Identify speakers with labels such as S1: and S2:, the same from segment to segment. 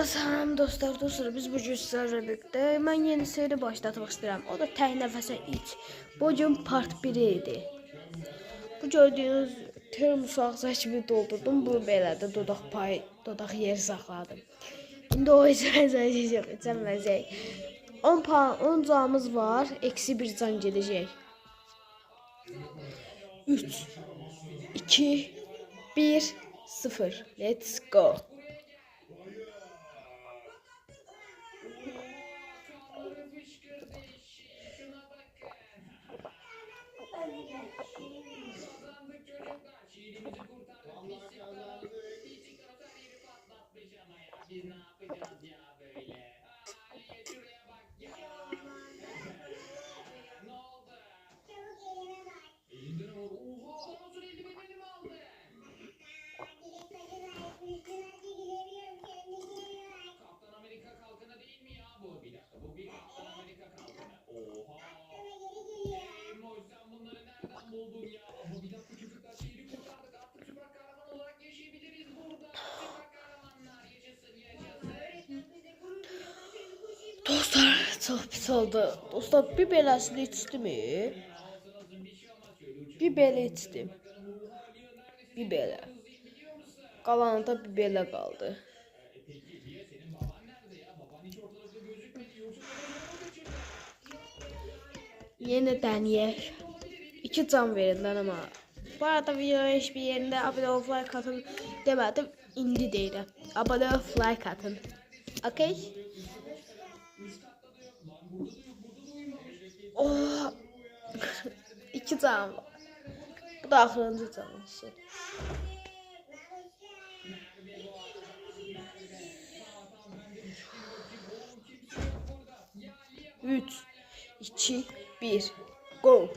S1: Salam dostlar, biz bu gün sizlerle birlikte mən yeni seri başlatmak istedim. O da tek nəfəsə iç. Bu gün part 1 idi. Bu gördüyünüz termos ağzı kimi doldurdum. Bu belədir, dodaq pay, dodaq yer saxladım. İndi o içəməyəcək. 10 canımız var, eksi 1 can gedəcək. 3, 2, 1, 0. Let's go. Dostlar çok pis oldu. Dostlar bir belasını içti mi? Bir bela içtim. Bir bela. Kalanında bir bela kaldı. Yine deneyek. 2 can verirler ama. Bu arada videoya hiçbir yerinde abone ol, like atın demedim. İndi deyirəm. Abone ol, like atın. Okay? Oh. 2 can var. Bu da axırıncı canım işte. Üç, 2, 1, go.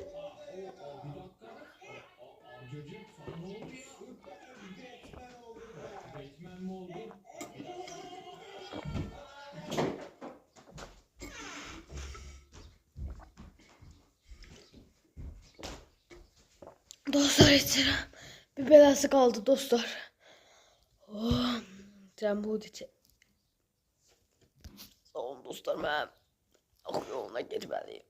S1: Dostlar içerim. Bir belası kaldı dostlar. Oh, can bu içe. Sağ olun dostlar, ben yoluna getməliyim.